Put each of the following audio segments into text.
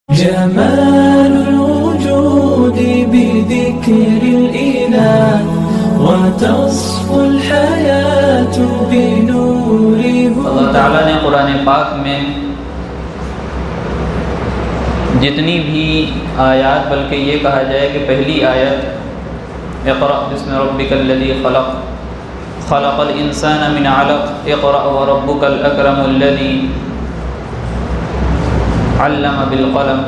جمال الوجود بذكر الإله وتصفو الحياة بنور اللہ تعالیٰ نے قرآن پاک میں جتنی بھی آیات، بلکہ یہ کہا جائے کہ پہلی آیت اقرأ بسم ربک الذی خلق خلق الانسان من علق اقرأ وربک الاکرم الذی علم بالقلم،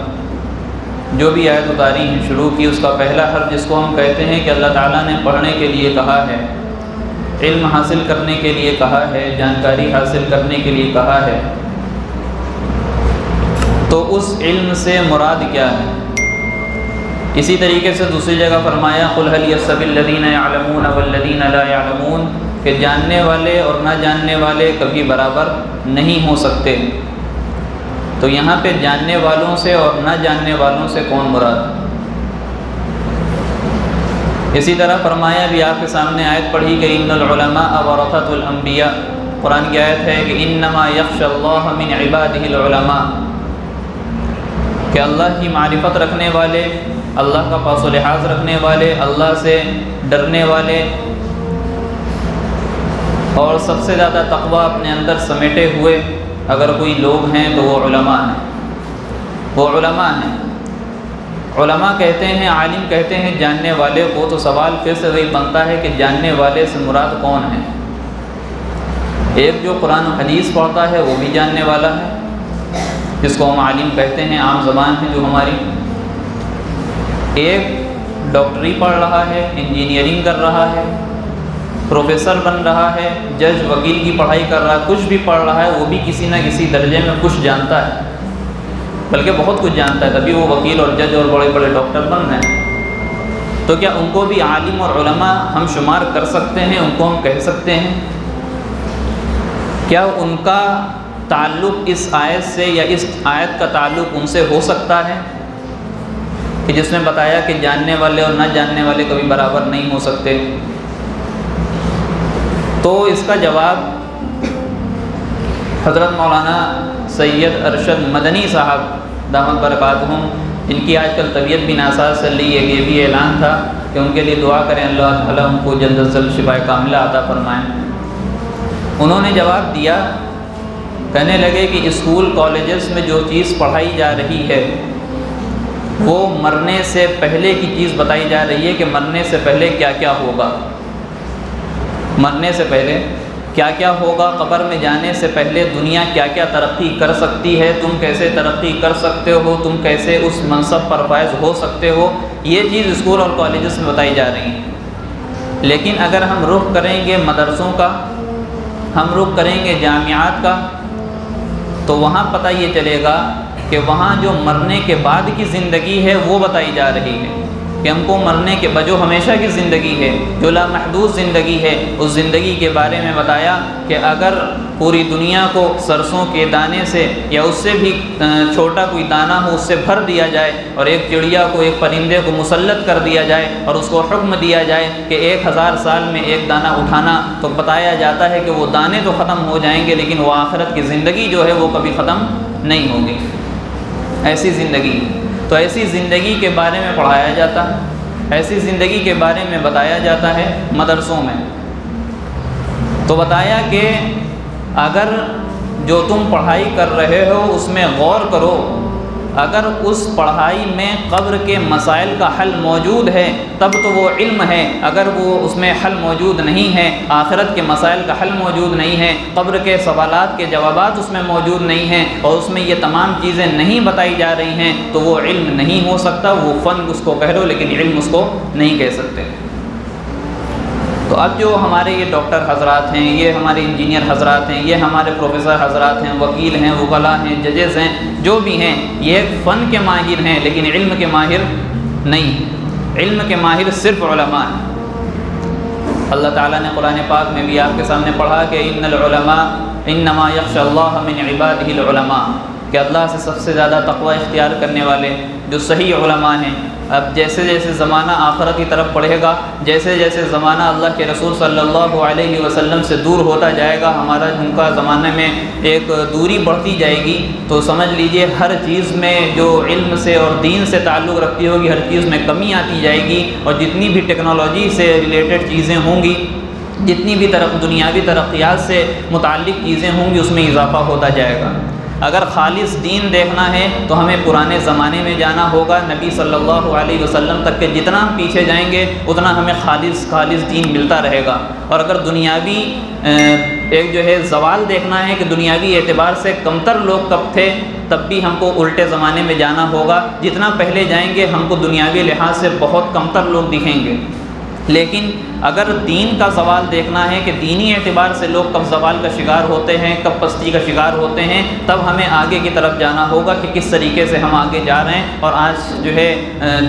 جو بھی آیت اتاری ہیں شروع کی، اس کا پہلا حرف جس کو ہم کہتے ہیں کہ اللہ تعالیٰ نے پڑھنے کے لیے کہا ہے، علم حاصل کرنے کے لیے کہا ہے، جانکاری حاصل کرنے کے لیے کہا ہے، تو اس علم سے مراد کیا ہے؟ اسی طریقے سے دوسری جگہ فرمایا قل هل يستوي الذين يعلمون والذين لا يعلمون، کہ جاننے والے اور نہ جاننے والے کبھی برابر نہیں ہو سکتے۔ تو یہاں پہ جاننے والوں سے اور نہ جاننے والوں سے کون مراد؟ اسی طرح فرمایا بھی، آپ کے سامنے آیت پڑھی کہ ان العلماء ورثۃ الانبیاء، قرآن کی آیت ہے کہ انما یخشى اللہ من عبادہ العلماء، کہ اللہ کی معرفت رکھنے والے، اللہ کا پاس و لحاظ رکھنے والے، اللہ سے ڈرنے والے اور سب سے زیادہ تقوی اپنے اندر سمیٹے ہوئے اگر کوئی لوگ ہیں تو وہ علماء ہیں، وہ علماء ہیں۔ علماء کہتے ہیں، عالم کہتے ہیں جاننے والے کو، تو سوال پھر سے وہی بنتا ہے کہ جاننے والے سے مراد کون ہے؟ ایک جو قرآن و حدیث پڑھتا ہے وہ بھی جاننے والا ہے، جس کو ہم عالم کہتے ہیں، عام زبان ہے جو ہماری۔ ایک ڈاکٹری پڑھ رہا ہے، انجینئرنگ کر رہا ہے، پروفیسر بن رہا ہے، جج وکیل کی پڑھائی کر رہا ہے، کچھ بھی پڑھ رہا ہے، وہ بھی کسی نہ کسی درجے میں کچھ جانتا ہے، بلکہ بہت کچھ جانتا ہے، تبھی وہ وکیل اور جج اور بڑے بڑے ڈاکٹر بن رہے ہیں۔ تو کیا ان کو بھی عالم اور علماء ہم شمار کر سکتے ہیں؟ ان کو ہم کہہ سکتے ہیں؟ کیا ان کا تعلق اس آیت سے یا اس آیت کا تعلق ان سے ہو سکتا ہے کہ جس نے بتایا کہ جاننے والے اور نہ جاننے والے کبھی برابر نہیں ہو سکتے؟ تو اس کا جواب حضرت مولانا سید ارشد مدنی صاحب دامت برکاتہم، جن کی آج کل طبیعت بھی ناساز چل رہی ہے، یہ بھی اعلان تھا کہ ان کے لیے دعا کریں، اللہ تعالیٰ ان کو جلد از جلد شفاء کاملہ عطا فرمائیں۔ انہوں نے جواب دیا، کہنے لگے کہ اسکول کالجز میں جو چیز پڑھائی جا رہی ہے وہ مرنے سے پہلے کی چیز بتائی جا رہی ہے کہ مرنے سے پہلے کیا کیا ہوگا، مرنے سے پہلے کیا کیا ہوگا، قبر میں جانے سے پہلے دنیا کیا کیا ترقی کر سکتی ہے، تم کیسے ترقی کر سکتے ہو، تم کیسے اس منصب پر فائز ہو سکتے ہو، یہ چیز اسکول اور کالجز میں بتائی جا رہی ہیں۔ لیکن اگر ہم رخ کریں گے مدرسوں کا، ہم رخ کریں گے جامعات کا، تو وہاں پتہ یہ چلے گا کہ وہاں جو مرنے کے بعد کی زندگی ہے وہ بتائی جا رہی ہے، کہ ہم کو مرنے کے بعد جو ہمیشہ کی زندگی ہے، جو لامحدود زندگی ہے، اس زندگی کے بارے میں بتایا کہ اگر پوری دنیا کو سرسوں کے دانے سے یا اس سے بھی چھوٹا کوئی دانہ ہو اس سے بھر دیا جائے، اور ایک چڑیا کو، ایک پرندے کو مسلط کر دیا جائے اور اس کو حکم دیا جائے کہ 1000 سال میں ایک دانہ اٹھانا، تو بتایا جاتا ہے کہ وہ دانے تو ختم ہو جائیں گے لیکن وہ آخرت کی زندگی جو ہے وہ کبھی ختم نہیں ہوگی۔ ایسی زندگی، تو ایسی زندگی کے بارے میں پڑھایا جاتا ہے، ایسی زندگی کے بارے میں بتایا جاتا ہے مدرسوں میں۔ تو بتایا کہ اگر جو تم پڑھائی کر رہے ہو اس میں غور کرو، اگر اس پڑھائی میں قبر کے مسائل کا حل موجود ہے تب تو وہ علم ہے، اگر وہ اس میں حل موجود نہیں ہے، آخرت کے مسائل کا حل موجود نہیں ہے، قبر کے سوالات کے جوابات اس میں موجود نہیں ہیں، اور اس میں یہ تمام چیزیں نہیں بتائی جا رہی ہیں، تو وہ علم نہیں ہو سکتا، وہ فن اس کو کہہ لو لیکن علم اس کو نہیں کہہ سکتے۔ تو اب جو ہمارے یہ ڈاکٹر حضرات ہیں، یہ ہمارے انجینئر حضرات ہیں، یہ ہمارے پروفیسر حضرات ہیں، وکیل ہیں، وکلاء ہیں، ججز ہیں، جو بھی ہیں، یہ ایک فن کے ماہر ہیں لیکن علم کے ماہر نہیں ہیں۔ علم کے ماہر صرف علماء ہیں۔ اللہ تعالیٰ نے قرآن پاک میں بھی آپ کے سامنے پڑھا کہ ان العلماء انما یخشى اللہ من عبادہ العلماء، کہ اللہ سے سب سے زیادہ تقوی اختیار کرنے والے جو صحیح علماء ہیں اب جیسے جیسے زمانہ آخرت کی طرف بڑھے گا، جیسے جیسے زمانہ اللہ کے رسول صلی اللہ علیہ وسلم سے دور ہوتا جائے گا، ہمارا ان کا زمانے میں ایک دوری بڑھتی جائے گی، تو سمجھ لیجئے ہر چیز میں جو علم سے اور دین سے تعلق رکھتی ہوگی ہر چیز میں کمی آتی جائے گی، اور جتنی بھی ٹیکنالوجی سے ریلیٹڈ چیزیں ہوں گی، جتنی بھی دنیاوی ترقیات سے متعلق چیزیں ہوں گی اس میں اضافہ ہوتا جائے گا۔ اگر خالص دین دیکھنا ہے تو ہمیں پرانے زمانے میں جانا ہوگا، نبی صلی اللہ علیہ وسلم تک کے جتنا ہم پیچھے جائیں گے اتنا ہمیں خالص دین ملتا رہے گا۔ اور اگر دنیاوی ایک جو ہے زوال دیکھنا ہے کہ دنیاوی اعتبار سے کمتر لوگ کب تھے، تب بھی ہم کو الٹے زمانے میں جانا ہوگا، جتنا پہلے جائیں گے ہم کو دنیاوی لحاظ سے بہت کمتر لوگ دکھیں گے۔ لیکن اگر دین کا زوال دیکھنا ہے کہ دینی اعتبار سے لوگ کب زوال کا شکار ہوتے ہیں، کب پستی کا شکار ہوتے ہیں، تب ہمیں آگے کی طرف جانا ہوگا کہ کس طریقے سے ہم آگے جا رہے ہیں، اور آج جو ہے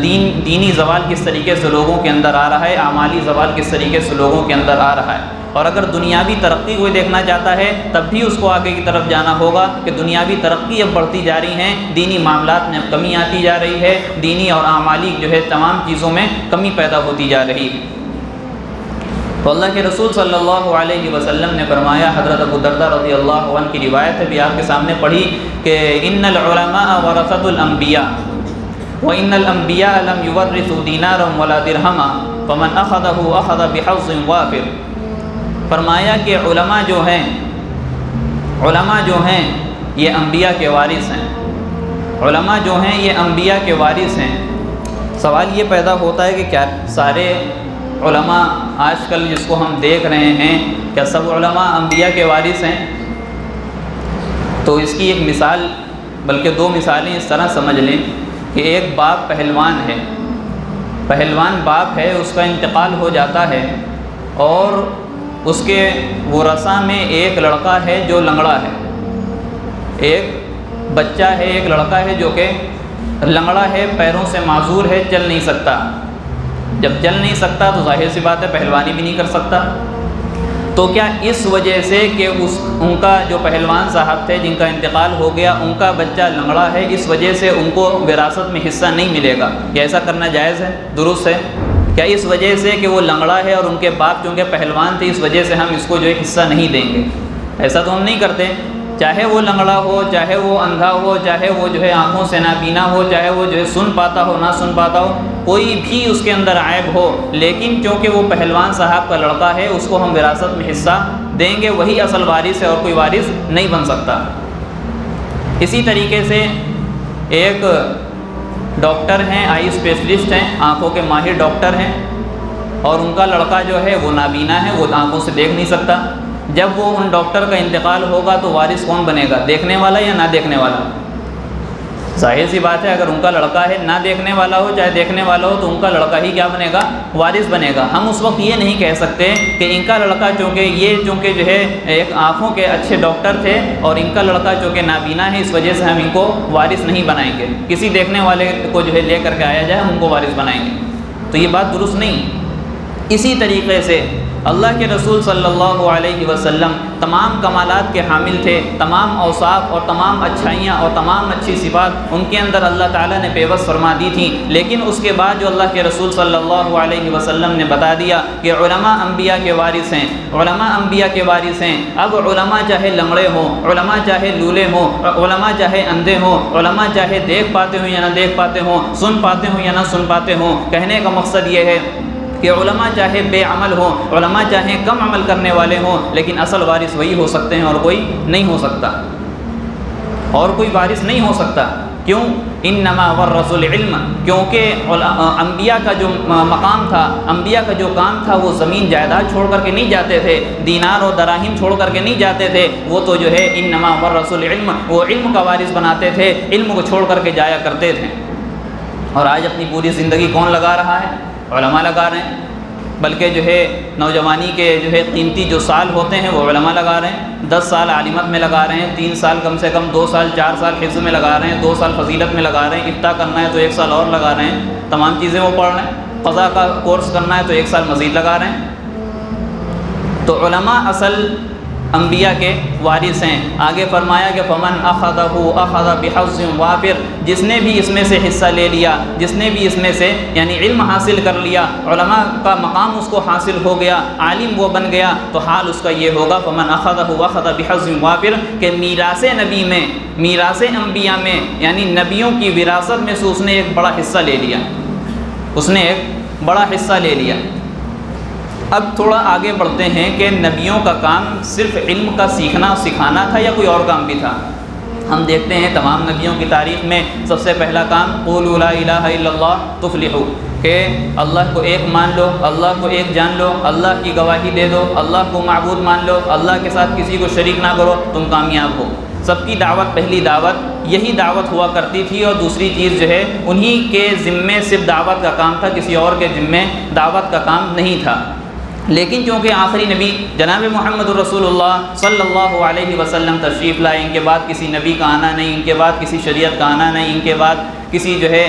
دینی زوال کس طریقے سے لوگوں کے اندر آ رہا ہے، اعمالی زوال کس طریقے سے لوگوں کے اندر آ رہا ہے۔ اور اگر دنیاوی ترقی کوئی دیکھنا چاہتا ہے تب بھی اس کو آگے کی طرف جانا ہوگا کہ دنیاوی ترقی اب بڑھتی جا رہی ہیں، دینی معاملات میں اب کمی آتی جا رہی ہے، دینی اور اعمالی جو ہے تمام چیزوں میں کمی پیدا ہوتی جا رہی ہے۔ تو اللہ کے رسول صلی اللہ علیہ وسلم نے فرمایا، حضرت ابو درداء رضی اللہ عنہ کی روایت ہے، بھی آپ کے سامنے پڑھی کہ ان العلماء ورثۃ الانبیاء وان الانبیاء لم یورثوا دینارا ولا درہما فمن اخذه اخذ بحظ وافر۔ فرمایا کہ علماء جو ہیں یہ انبیاء کے وارث ہیں، علماء جو ہیں یہ انبیاء کے وارث ہیں۔ سوال یہ پیدا ہوتا ہے کہ کیا سارے علماء آج کل جس کو ہم دیکھ رہے ہیں کیا سب علماء انبیاء کے وارث ہیں؟ تو اس کی ایک مثال، بلکہ دو مثالیں اس طرح سمجھ لیں کہ ایک باپ پہلوان باپ ہے، اس کا انتقال ہو جاتا ہے اور اس کے ورثاء میں ایک لڑکا ہے جو لنگڑا ہے، ایک بچہ ہے، ایک لڑکا ہے جو کہ لنگڑا ہے، پیروں سے معذور ہے، چل نہیں سکتا۔ جب چل نہیں سکتا تو ظاہر سی بات ہے پہلوانی بھی نہیں کر سکتا۔ تو کیا اس وجہ سے کہ ان کا جو پہلوان صاحب تھے جن کا انتقال ہو گیا، ان کا بچہ لنگڑا ہے، اس وجہ سے ان کو وراثت میں حصہ نہیں ملے گا؟ کیا ایسا کرنا جائز ہے، درست ہے؟ کیا اس وجہ سے کہ وہ لنگڑا ہے اور ان کے باپ چونکہ پہلوان تھے اس وجہ سے ہم اس کو جو ہے حصہ نہیں دیں گے؟ ایسا تو ہم نہیں کرتے، چاہے وہ لنگڑا ہو، چاہے وہ اندھا ہو، چاہے وہ جو ہے آنکھوں سے نابینا ہو، چاہے وہ جو ہے سن پاتا ہو نہ سن پاتا ہو، کوئی بھی اس کے اندر عیب ہو، لیکن چونکہ وہ پہلوان صاحب کا لڑکا ہے اس کو ہم وراثت میں حصہ دیں گے، وہی اصل وارث ہے اور کوئی وارث نہیں بن سکتا۔ اسی طریقے سے ایک ڈاکٹر ہیں، آئی اسپیشلسٹ ہیں، آنکھوں کے ماہر ڈاکٹر ہیں، اور ان کا لڑکا جو ہے وہ نابینا ہے، وہ آنکھوں سے دیکھ نہیں سکتا۔ جب وہ ان ڈاکٹر کا انتقال ہوگا تو وارث کون بنے گا، دیکھنے والا یا نہ دیکھنے والا؟ ظاہر سی بات ہے اگر ان کا لڑکا ہے، نہ دیکھنے والا ہو چاہے دیکھنے والا ہو، تو ان کا لڑکا ہی کیا بنے گا، وارث بنے گا۔ ہم اس وقت یہ نہیں کہہ سکتے کہ ان کا لڑکا چونکہ جو ہے ایک آنکھوں کے اچھے ڈاکٹر تھے اور ان کا لڑکا چونکہ نابینا ہے اس وجہ سے ہم ان کو وارث نہیں بنائیں گے، کسی دیکھنے والے کو جو ہے لے کر کے آیا جائے ہم ان کو وارث بنائیں گے، تو یہ بات درست نہیں۔ اسی طریقے سے اللہ کے رسول صلی اللہ علیہ وسلم تمام کمالات کے حامل تھے، تمام اوصاف اور تمام اچھائیاں اور تمام اچھی صفات ان کے اندر اللہ تعالیٰ نے پیوست فرما دی تھیں، لیکن اس کے بعد جو اللہ کے رسول صلی اللہ علیہ وسلم نے بتا دیا کہ علماء انبیاء کے وارث ہیں، علماء انبیاء کے وارث ہیں۔ اب علماء چاہے لنگڑے ہوں، علماء چاہے لولے ہوں، علماء چاہے اندھے ہوں، علماء چاہے دیکھ پاتے ہوں یا نہ دیکھ پاتے ہوں، سن پاتے ہوں یا نہ سن پاتے ہوں، کہنے کا مقصد یہ ہے کہ علماء چاہے بے عمل ہوں، علماء چاہے کم عمل کرنے والے ہوں، لیکن اصل وارث وہی ہو سکتے ہیں اور کوئی نہیں ہو سکتا، اور کوئی وارث نہیں ہو سکتا۔ کیوں؟ انما ورث العلم، کیونکہ انبیاء کا جو مقام تھا، انبیاء کا جو کام تھا، وہ زمین جائیداد چھوڑ کر کے نہیں جاتے تھے، دینار اور دراہم چھوڑ کر کے نہیں جاتے تھے، وہ تو جو ہے انما ورث العلم، وہ علم کا وارث بناتے تھے، علم کو چھوڑ کر کے جایا کرتے تھے۔ اور آج اپنی پوری زندگی کون لگا رہا ہے؟ علماء لگا رہے ہیں، بلکہ جو ہے نوجوانی کے جو ہے قیمتی جو سال ہوتے ہیں وہ علماء لگا رہے ہیں، 10 سال عالمت میں لگا رہے ہیں، 3 سال کم سے کم 2 سال 4 سال حفظ میں لگا رہے ہیں، 2 سال فضیلت میں لگا رہے ہیں، افتاء کرنا ہے تو 1 سال اور لگا رہے ہیں، تمام چیزیں وہ پڑھ رہے ہیں، قضاء کا کورس کرنا ہے تو 1 سال مزید لگا رہے ہیں۔ تو علماء اصل انبیاء کے وارث ہیں۔ آگے فرمایا کہ فمن اخذہ اخذ بحظ وافر، جس نے بھی اس میں سے حصہ لے لیا، جس نے بھی اس میں سے یعنی علم حاصل کر لیا، علماء کا مقام اس کو حاصل ہو گیا، عالم وہ بن گیا، تو حال اس کا یہ ہوگا فمن اخذہ اخذ بحظ وافر کہ میراث نبی میں، میراث انبیاء میں یعنی نبیوں کی وراثت میں سے اس نے ایک بڑا حصہ لے لیا، اس نے ایک بڑا حصہ لے لیا۔ اب تھوڑا آگے بڑھتے ہیں کہ نبیوں کا کام صرف علم کا سیکھنا اور سکھانا تھا یا کوئی اور کام بھی تھا؟ ہم دیکھتے ہیں تمام نبیوں کی تاریخ میں سب سے پہلا کام قولوا لا الہ الا اللہ تفلحوا، کہ اللہ کو ایک مان لو، اللہ کو ایک جان لو، اللہ کی گواہی دے دو، اللہ کو معبود مان لو، اللہ کے ساتھ کسی کو شریک نہ کرو، تم کامیاب ہو۔ سب کی دعوت، پہلی دعوت یہی دعوت ہوا کرتی تھی، اور دوسری چیز جو ہے انہی کے ذمے صرف دعوت کا کام تھا، کسی اور کے ذمے دعوت کا کام نہیں تھا۔ لیکن چونکہ آخری نبی جناب محمد رسول اللہ صلی اللہ علیہ وسلم تشریف لائے، ان کے بعد کسی نبی کا آنا نہیں، ان کے بعد کسی شریعت کا آنا نہیں، ان کے بعد کسی جو ہے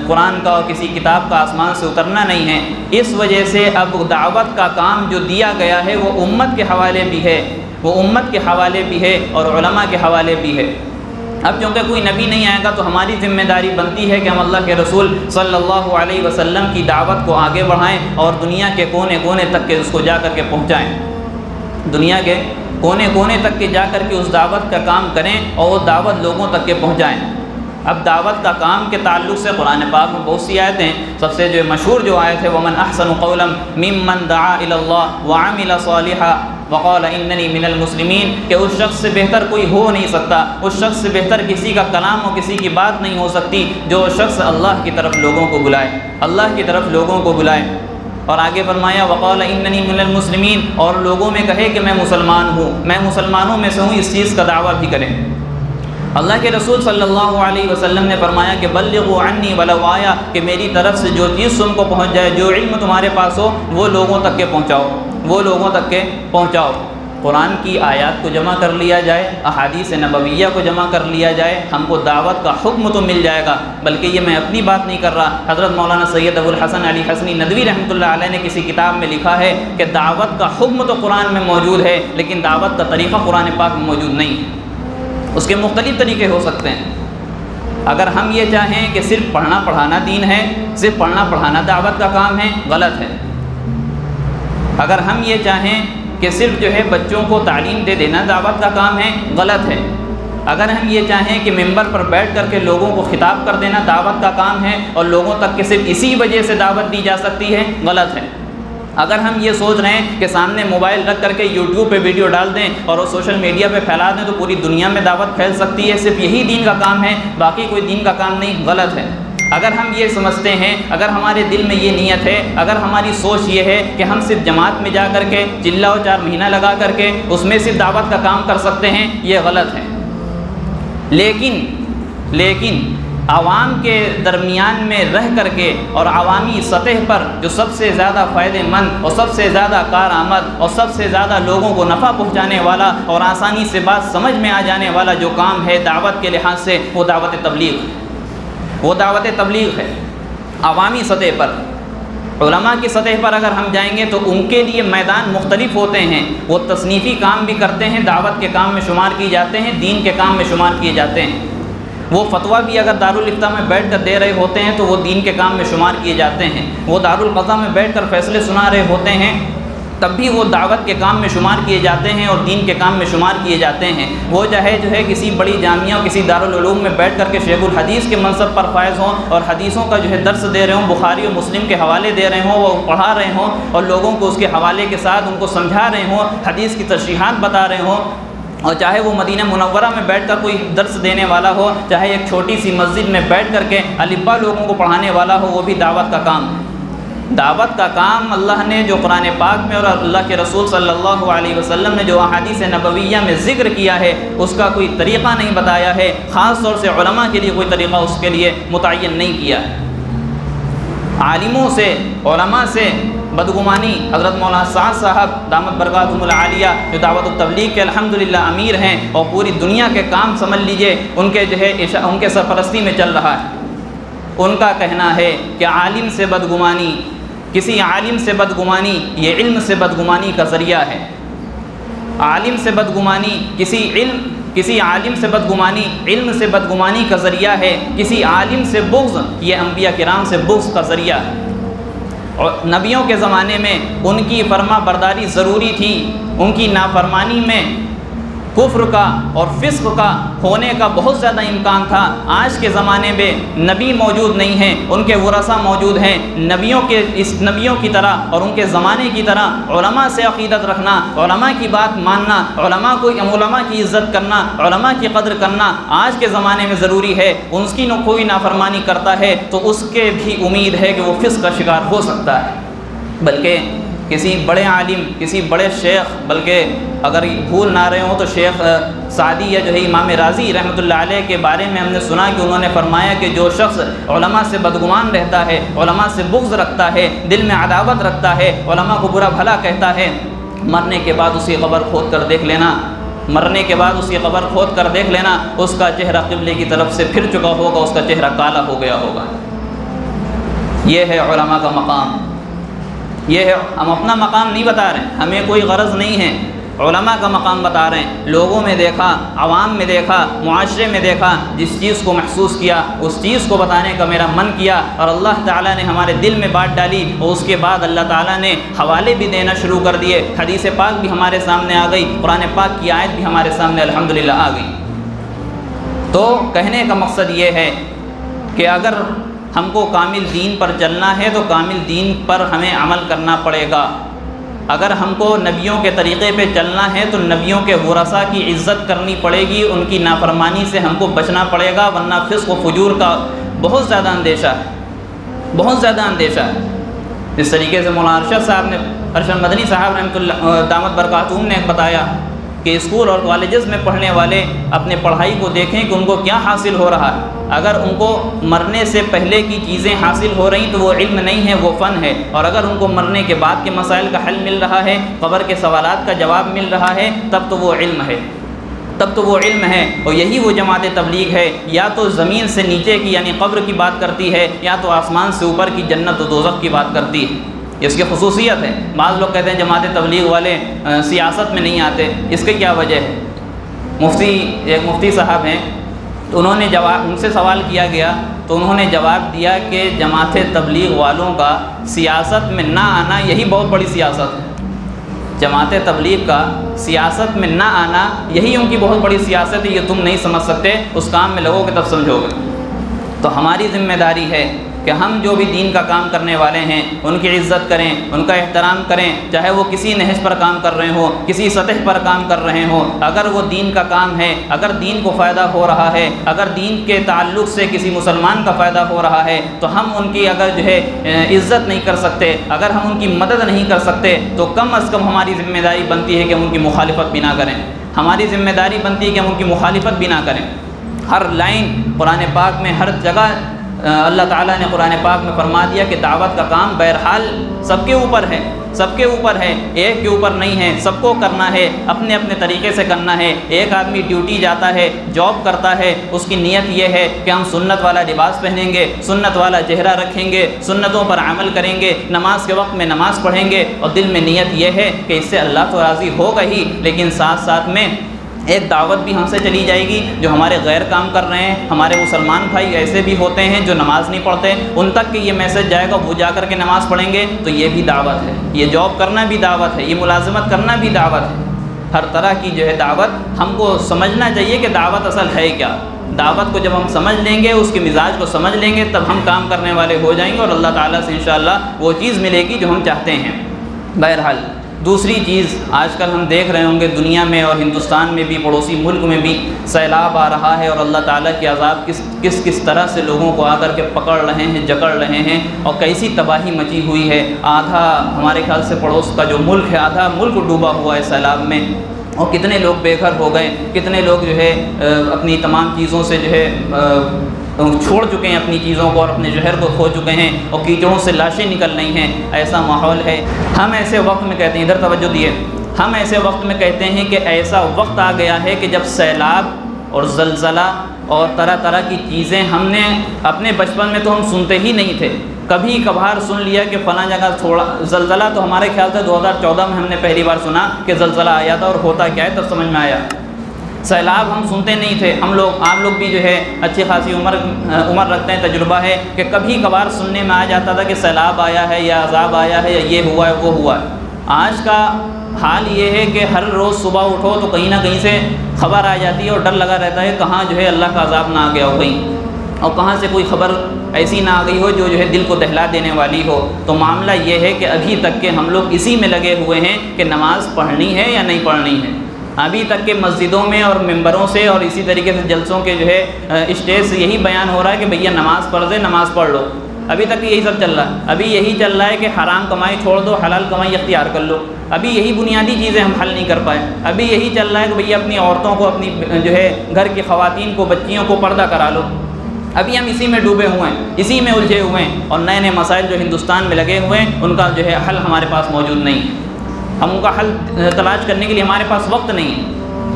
قرآن کا اور کسی کتاب کا آسمان سے اترنا نہیں ہے، اس وجہ سے اب دعوت کا کام جو دیا گیا ہے وہ امت کے حوالے بھی ہے، وہ امت کے حوالے بھی ہے اور علماء کے حوالے بھی ہے۔ اب چونکہ کوئی نبی نہیں آئے گا تو ہماری ذمہ داری بنتی ہے کہ ہم اللہ کے رسول صلی اللہ علیہ وسلم کی دعوت کو آگے بڑھائیں اور دنیا کے کونے کونے تک کے اس کو جا کر کے پہنچائیں، دنیا کے کونے کونے تک کے جا کر کے اس دعوت کا کام کریں اور وہ دعوت لوگوں تک کے پہنچائیں۔ اب دعوت کا کام کے تعلق سے قرآن پاک میں بہت سی آیتیں، سب سے جو مشہور جو آیت ہے وَمَنْ أَحْسَنُ قَوْلًا مِمَّنْ دَعَا إِلَى اللَّهِ وَعَمِلَ صَالِحًا وقال اننی من المسلمین، کہ اس شخص سے بہتر کوئی ہو نہیں سکتا، اس شخص سے بہتر کسی کا کلام اور کسی کی بات نہیں ہو سکتی جو شخص اللہ کی طرف لوگوں کو بلائے، اللہ کی طرف لوگوں کو بلائے۔ اور آگے فرمایا وقال اننی من المسلمین، اور لوگوں میں کہے کہ میں مسلمان ہوں، میں مسلمانوں میں سے ہوں، اس چیز کا دعویٰ بھی کریں۔ اللہ کے رسول صلی اللہ علیہ وسلم نے فرمایا کہ بلغوا عنی ولو آیا، کہ میری طرف سے جو چیز تم کو پہنچ جائے، جو علم تمہارے پاس ہو وہ لوگوں تک کے پہنچاؤ، وہ لوگوں تک کے پہنچاؤ۔ قرآن کی آیات کو جمع کر لیا جائے، احادیث نبویہ کو جمع کر لیا جائے، ہم کو دعوت کا حکم تو مل جائے گا۔ بلکہ یہ میں اپنی بات نہیں کر رہا، حضرت مولانا سید ابو الحسن علی حسنی ندوی رحمۃ اللہ علیہ نے کسی کتاب میں لکھا ہے کہ دعوت کا حکم تو قرآن میں موجود ہے لیکن دعوت کا طریقہ قرآن پاک میں موجود نہیں ہے، اس کے مختلف طریقے ہو سکتے ہیں۔ اگر ہم یہ چاہیں کہ صرف پڑھنا پڑھانا دین ہے، صرف پڑھنا پڑھانا دعوت کا کام ہے، غلط ہے۔ اگر ہم یہ چاہیں کہ صرف جو ہے بچوں کو تعلیم دے دینا دعوت کا کام ہے، غلط ہے۔ اگر ہم یہ چاہیں کہ ممبر پر بیٹھ کر کے لوگوں کو خطاب کر دینا دعوت کا کام ہے اور لوگوں تک کہ صرف اسی وجہ سے دعوت دی جا سکتی ہے، غلط ہے۔ اگر ہم یہ سوچ رہے ہیں کہ سامنے موبائل رکھ کر کے یوٹیوب پہ ویڈیو ڈال دیں اور وہ سوشل میڈیا پہ پھیلا دیں تو پوری دنیا میں دعوت پھیل سکتی ہے، صرف یہی دین کا کام ہے، باقی کوئی دین کا کام نہیں، غلط ہے۔ اگر ہم یہ سمجھتے ہیں، اگر ہمارے دل میں یہ نیت ہے، اگر ہماری سوچ یہ ہے کہ ہم صرف جماعت میں جا کر کے چلا و چار مہینہ لگا کر کے اس میں صرف دعوت کا کام کر سکتے ہیں، یہ غلط ہے۔ لیکن عوام کے درمیان میں رہ کر کے اور عوامی سطح پر جو سب سے زیادہ فائدہ مند اور سب سے زیادہ کارآمد اور سب سے زیادہ لوگوں کو نفع پہنچانے والا اور آسانی سے بات سمجھ میں آ جانے والا جو کام ہے دعوت کے لحاظ سے، وہ دعوت تبلیغ، وہ دعوت تبلیغ ہے۔ عوامی سطح پر، علماء کی سطح پر اگر ہم جائیں گے تو ان کے لیے میدان مختلف ہوتے ہیں، وہ تصنیفی کام بھی کرتے ہیں، دعوت کے کام میں شمار کیے جاتے ہیں، دین کے کام میں شمار کیے جاتے ہیں۔ وہ فتویٰ بھی اگر دارالافتاء میں بیٹھ کر دے رہے ہوتے ہیں تو وہ دین کے کام میں شمار کیے جاتے ہیں۔ وہ دارالقضاء میں بیٹھ کر فیصلے سنا رہے ہوتے ہیں تب بھی وہ دعوت کے کام میں شمار کیے جاتے ہیں اور دین کے کام میں شمار کیے جاتے ہیں۔ وہ چاہے جو ہے کسی بڑی جامعہ اور کسی دارالعلوم میں بیٹھ کر کے شیخ الحدیث کے منصب پر فائز ہوں اور حدیثوں کا جو ہے درس دے رہے ہوں، بخاری اور مسلم کے حوالے دے رہے ہوں، وہ پڑھا رہے ہوں اور لوگوں کو اس کے حوالے کے ساتھ ان کو سمجھا رہے ہوں، حدیث کی تشریحات بتا رہے ہوں، اور چاہے وہ مدینہ منورہ میں بیٹھ کر کوئی درس دینے والا ہو، چاہے ایک چھوٹی سی مسجد میں بیٹھ کر کے الف با لوگوں کو پڑھانے والا ہو، وہ بھی دعوت کا کام ہے۔ دعوت کا کام اللہ نے جو قرآن پاک میں اور اللہ کے رسول صلی اللہ علیہ وسلم نے جو احادیث نبویہ میں ذکر کیا ہے اس کا کوئی طریقہ نہیں بتایا ہے، خاص طور سے علماء کے لیے کوئی طریقہ اس کے لیے متعین نہیں کیا ہے۔ عالموں سے، علماء سے بدگمانی، حضرت مولانا سعد صاحب دامت برکاتہم العالیہ جو دعوت التبلیغ کے الحمدللہ امیر ہیں اور پوری دنیا کے کام سمجھ لیجئے ان کے جو ہے ان کے سرپرستی میں چل رہا ہے، ان کا کہنا ہے کہ عالم سے بدگمانی، کسی عالم سے بدگمانی یہ علم سے بدگمانی کا ذریعہ ہے۔ عالم سے بدگمانی کسی عالم سے بدگمانی علم سے بدگمانی کا ذریعہ ہے، کسی عالم سے بغض یہ انبیاء کرام سے بغض کا ذریعہ ہے۔ اور نبیوں کے زمانے میں ان کی فرما برداری ضروری تھی، ان کی نافرمانی میں کفر کا اور فسق کا ہونے کا بہت زیادہ امکان تھا۔ آج کے زمانے میں نبی موجود نہیں ہیں، ان کے ورثہ موجود ہیں۔ نبیوں کی طرح اور ان کے زمانے کی طرح علماء سے عقیدت رکھنا، علماء کی بات ماننا، علماء کی عزت کرنا، علماء کی قدر کرنا آج کے زمانے میں ضروری ہے۔ اس کی کوئی نافرمانی کرتا ہے تو اس کے بھی امید ہے کہ وہ فسق کا شکار ہو سکتا ہے۔ بلکہ کسی بڑے عالم، کسی بڑے شیخ، بلکہ اگر بھول نہ رہے ہوں تو شیخ سعدی یا جو ہے امام راضی رحمۃ اللہ علیہ کے بارے میں ہم نے سنا کہ انہوں نے فرمایا کہ جو شخص علماء سے بدگمان رہتا ہے، علماء سے بغض رکھتا ہے، دل میں عداوت رکھتا ہے، علماء کو برا بھلا کہتا ہے، مرنے کے بعد اس کی قبر کھود کر دیکھ لینا، اس کا چہرہ قبلے کی طرف سے پھر چکا ہوگا، اس کا چہرہ کالا ہو گیا ہوگا۔ یہ ہے علماء کا مقام، یہ ہے۔ ہم اپنا مقام نہیں بتا رہے ہیں، ہمیں کوئی غرض نہیں ہے، علماء کا مقام بتا رہے ہیں۔ لوگوں میں دیکھا، عوام میں دیکھا، معاشرے میں دیکھا، جس چیز کو محسوس کیا اس چیز کو بتانے کا میرا من کیا، اور اللہ تعالیٰ نے ہمارے دل میں بات ڈالی، اور اس کے بعد اللہ تعالیٰ نے حوالے بھی دینا شروع کر دیے۔ حدیث پاک بھی ہمارے سامنے آ گئی، قرآن پاک کی آیت بھی ہمارے سامنے الحمدللہ آ گئی۔ تو کہنے کا مقصد یہ ہے کہ اگر ہم کو کامل دین پر چلنا ہے تو کامل دین پر ہمیں عمل کرنا پڑے گا۔ اگر ہم کو نبیوں کے طریقے پہ چلنا ہے تو نبیوں کے ورثاء کی عزت کرنی پڑے گی، ان کی نافرمانی سے ہم کو بچنا پڑے گا، ورنہ فسق و فجور کا بہت زیادہ اندیشہ ہے۔ اس طریقے سے مولانا ارشد مدنی صاحب رحمۃ اللہ دامت برکاتہم نے بتایا کہ اسکول اور کالجز میں پڑھنے والے اپنے پڑھائی کو دیکھیں کہ ان کو کیا حاصل ہو رہا ہے۔ اگر ان کو مرنے سے پہلے کی چیزیں حاصل ہو رہی تو وہ علم نہیں ہے، وہ فن ہے، اور اگر ان کو مرنے کے بعد کے مسائل کا حل مل رہا ہے، قبر کے سوالات کا جواب مل رہا ہے، تب تو وہ علم ہے۔ اور یہی وہ جماعت تبلیغ ہے، یا تو زمین سے نیچے کی یعنی قبر کی بات کرتی ہے، یا تو آسمان سے اوپر کی جنت و دوزخ کی بات کرتی ہے۔ اس کی خصوصیت ہے۔ بعض لوگ کہتے ہیں جماعت تبلیغ والے سیاست میں نہیں آتے، اس کی کیا وجہ ہے؟ ایک مفتی صاحب ہیں، تو ان سے سوال کیا گیا تو انہوں نے جواب دیا کہ جماعت تبلیغ والوں کا سیاست میں نہ آنا یہی بہت بڑی سیاست ہے۔ جماعت تبلیغ کا سیاست میں نہ آنا یہی ان کی بہت بڑی سیاست ہے، یہ تم نہیں سمجھ سکتے، اس کام میں لگو گے تب سمجھو گے۔ تو ہماری ذمہ داری ہے کہ ہم جو بھی دین کا کام کرنے والے ہیں ان کی عزت کریں، ان کا احترام کریں، چاہے وہ کسی نہج پر کام کر رہے ہوں، کسی سطح پر کام کر رہے ہوں۔ اگر وہ دین کا کام ہے، اگر دین کو فائدہ ہو رہا ہے، اگر دین کے تعلق سے کسی مسلمان کا فائدہ ہو رہا ہے، تو ہم ان کی اگر جو ہے عزت نہیں کر سکتے، اگر ہم ان کی مدد نہیں کر سکتے، تو کم از کم ہماری ذمہ داری بنتی ہے کہ ہم ان کی مخالفت بھی نہ کریں۔ ہماری ذمہ داری بنتی ہے کہ ہم ان کی مخالفت بھی نہ کریں۔ ہر لائن قرآن پاک میں، ہر جگہ اللہ تعالیٰ نے قرآن پاک میں فرما دیا کہ دعوت کا کام بہرحال سب کے اوپر ہے، ایک کے اوپر نہیں ہے، سب کو کرنا ہے، اپنے اپنے طریقے سے کرنا ہے۔ ایک آدمی ڈیوٹی جاتا ہے، جاب کرتا ہے، اس کی نیت یہ ہے کہ ہم سنت والا لباس پہنیں گے، سنت والا چہرہ رکھیں گے، سنتوں پر عمل کریں گے، نماز کے وقت میں نماز پڑھیں گے، اور دل میں نیت یہ ہے کہ اس سے اللہ تو راضی ہوگا ہی، لیکن ساتھ ساتھ میں ایک دعوت بھی ہم سے چلی جائے گی۔ جو ہمارے غیر کام کر رہے ہیں، ہمارے مسلمان بھائی ایسے بھی ہوتے ہیں جو نماز نہیں پڑھتے، ان تک کہ یہ میسج جائے گا، وہ جا کر کے نماز پڑھیں گے، تو یہ بھی دعوت ہے۔ یہ جاب کرنا بھی دعوت ہے، یہ ملازمت کرنا بھی دعوت ہے۔ ہر طرح کی جو ہے دعوت ہم کو سمجھنا چاہیے کہ دعوت اصل ہے کیا۔ دعوت کو جب ہم سمجھ لیں گے، اس کے مزاج کو سمجھ لیں گے، تب ہم کام کرنے والے ہو جائیں گے، اور اللہ تعالیٰ سے انشاءاللہ وہ چیز ملے گی جو ہم چاہتے ہیں۔ بہرحال دوسری چیز آج کل ہم دیکھ رہے ہوں گے دنیا میں اور ہندوستان میں بھی، پڑوسی ملک میں بھی سیلاب آ رہا ہے، اور اللہ تعالیٰ کے عذاب کس طرح سے لوگوں کو آ کر کے پکڑ رہے ہیں، جکڑ رہے ہیں، اور کیسی تباہی مچی ہوئی ہے۔ آدھا ہمارے خیال سے پڑوس کا جو ملک ہے، آدھا ملک ڈوبا ہوا ہے سیلاب میں، اور کتنے لوگ بے گھر ہو گئے، کتنے لوگ جو ہے اپنی تمام چیزوں سے جو ہے چھوڑ چکے ہیں، اپنی چیزوں کو اور اپنے شہر کو کھو چکے ہیں، اور کیچڑوں سے لاشیں نکل رہی ہیں۔ ایسا ماحول ہے۔ ہم ایسے وقت میں کہتے ہیں، ادھر توجہ دیے، ہم ایسے وقت میں کہتے ہیں کہ ایسا وقت آ گیا ہے کہ جب سیلاب اور زلزلہ اور طرح طرح کی چیزیں ہم نے اپنے بچپن میں تو ہم سنتے ہی نہیں تھے، کبھی کبھار سن لیا کہ فلاں جگہ تھوڑا زلزلہ، تو ہمارے خیال سے 2014 میں ہم نے پہلی بار سنا کہ زلزلہ آیا تھا، اور ہوتا کیا ہے تب سمجھ میں آیا۔ سیلاب ہم سنتے نہیں تھے، آپ لوگ بھی جو ہے اچھی خاصی عمر رکھتے ہیں، تجربہ ہے کہ کبھی کبھار سننے میں آ جاتا تھا کہ سیلاب آیا ہے یا عذاب آیا ہے یا یہ ہوا ہے وہ ہوا ہے۔ آج کا حال یہ ہے کہ ہر روز صبح اٹھو تو کہیں نہ کہیں سے خبر آ جاتی ہے، اور ڈر لگا رہتا ہے کہاں جو ہے اللہ کا عذاب نہ آ گیا ہو کہیں، اور کہاں سے کوئی خبر ایسی نہ آ گئی ہو جو ہے دل کو دہلا دینے والی ہو۔ تو معاملہ یہ ہے کہ ابھی تک کہ ہم لوگ اسی میں لگے ہوئے ہیں کہ نماز پڑھنی ہے یا نہیں پڑھنی ہے۔ ابھی تک کہ مسجدوں میں اور ممبروں سے اور اسی طریقے سے جلسوں کے جو ہے اسٹیج سے یہی بیان ہو رہا ہے کہ بھیا نماز فرض ہے، نماز پڑھ لو۔ ابھی تک یہی سب چل رہا ہے، ابھی یہی چل رہا ہے کہ حرام کمائی چھوڑ دو، حلال کمائی اختیار کر لو۔ ابھی یہی بنیادی چیزیں ہم حل نہیں کر پائے۔ ابھی یہی چل رہا ہے کہ بھیا اپنی عورتوں کو، اپنی جو ہے گھر کی خواتین کو، بچیوں کو پردہ کرا لو۔ ابھی ہم اسی میں ڈوبے ہوئے ہیں، اسی میں الجھے ہوئے ہیں، اور نئے نئے مسائل جو ہندوستان میں لگے ہوئے ہیں ان کا جو ہے حل ہمارے پاس موجود نہیں ہے۔ ہم ان کا حل تلاش کرنے کے لیے ہمارے پاس وقت نہیں ہے۔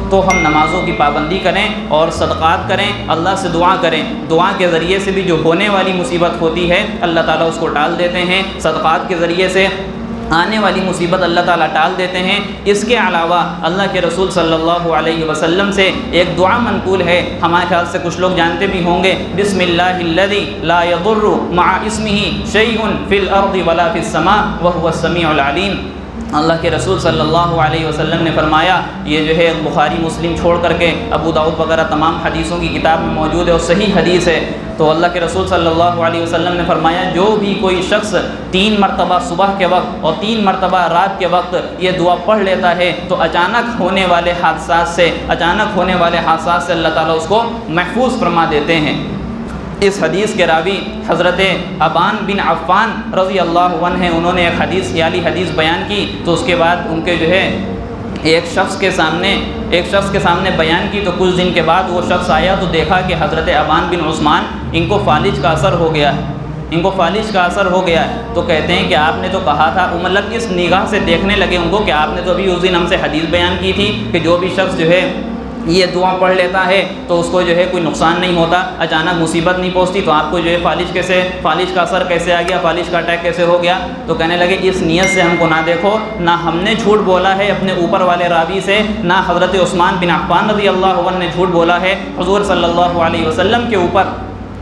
تو ہم نمازوں کی پابندی کریں اور صدقات کریں، اللہ سے دعا کریں۔ دعا کے ذریعے سے بھی جو ہونے والی مصیبت ہوتی ہے اللہ تعالیٰ اس کو ٹال دیتے ہیں، صدقات کے ذریعے سے آنے والی مصیبت اللہ تعالیٰ ٹال دیتے ہیں۔ اس کے علاوہ اللہ کے رسول صلی اللہ علیہ وسلم سے ایک دعا منقول ہے، ہمارے خیال سے کچھ لوگ جانتے بھی ہوں گے، بسم اللہ الذی لا یضر مع اسمہ شیء فی الارض ولا فی السماء وهو السمیع العلیم۔ اللہ کے رسول صلی اللہ علیہ وسلم نے فرمایا، یہ جو ہے بخاری مسلم چھوڑ کر کے ابو داؤد وغیرہ تمام حدیثوں کی کتاب میں موجود ہے اور صحیح حدیث ہے۔ تو اللہ کے رسول صلی اللہ علیہ وسلم نے فرمایا، جو بھی کوئی شخص 3 مرتبہ صبح کے وقت اور 3 مرتبہ رات کے وقت یہ دعا پڑھ لیتا ہے تو اچانک ہونے والے حادثات سے اللہ تعالیٰ اس کو محفوظ فرما دیتے ہیں۔ اس حدیث کے راوی حضرت ابان بن عفان رضی اللہ عنہ ہیں، انہوں نے ایک حدیث خیالی حدیث بیان کی، تو اس کے بعد ان کے جو ہے ایک شخص کے سامنے بیان کی، تو کچھ دن کے بعد وہ شخص آیا تو دیکھا کہ حضرت ابان بن عثمان ان کو فالج کا اثر ہو گیا ہے، تو کہتے ہیں کہ آپ نے تو کہا تھا، مطلب اس نگاہ سے دیکھنے لگے ان کو کہ آپ نے تو ابھی اس دن ہم سے حدیث بیان کی تھی کہ جو بھی شخص جو ہے یہ دعا پڑھ لیتا ہے تو اس کو جو ہے کوئی نقصان نہیں ہوتا، اچانک مصیبت نہیں پہنچتی، تو آپ کو جو ہے فالج کا اثر کیسے آ گیا، فالج کا اٹیک کیسے ہو گیا؟ تو کہنے لگے اس نیت سے ہم کو نہ دیکھو، نہ ہم نے جھوٹ بولا ہے اپنے اوپر والے راوی سے، نہ حضرت عثمان بن عفان رضی اللہ عنہ نے جھوٹ بولا ہے حضور صلی اللہ علیہ وسلم کے اوپر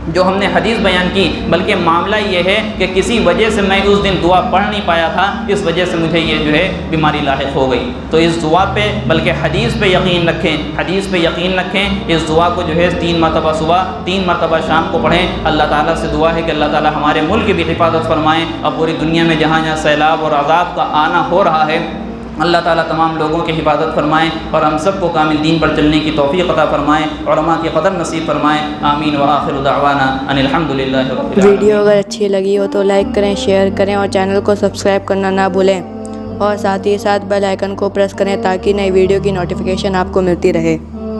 جو ہم نے حدیث بیان کی، بلکہ معاملہ یہ ہے کہ کسی وجہ سے میں اس دن دعا پڑھ نہیں پایا تھا، اس وجہ سے مجھے یہ جو ہے بیماری لاحق ہو گئی۔ تو اس دعا پہ بلکہ حدیث پہ یقین رکھیں، اس دعا کو جو ہے 3 مرتبہ صبح 3 مرتبہ شام کو پڑھیں۔ اللہ تعالیٰ سے دعا ہے کہ اللہ تعالیٰ ہمارے ملک کی بھی حفاظت فرمائیں، اور پوری دنیا میں جہاں جہاں سیلاب اور عذاب کا آنا ہو رہا ہے اللہ تعالیٰ تمام لوگوں کی حفاظت فرمائیں، اور ہم سب کو کامل دین پر چلنے کی توفیق عطا فرمائیں، علماء کی قدر نصیب فرمائیں، آمین وآخر دعوانا ان الحمدللہ رب العالمین۔ ویڈیو اگر اچھی لگی ہو تو لائک کریں، شیئر کریں اور چینل کو سبسکرائب کرنا نہ بھولیں، اور ساتھ ہی ساتھ بیل آئیکن کو پریس کریں تاکہ نئی ویڈیو کی نوٹیفیکیشن آپ کو ملتی رہے۔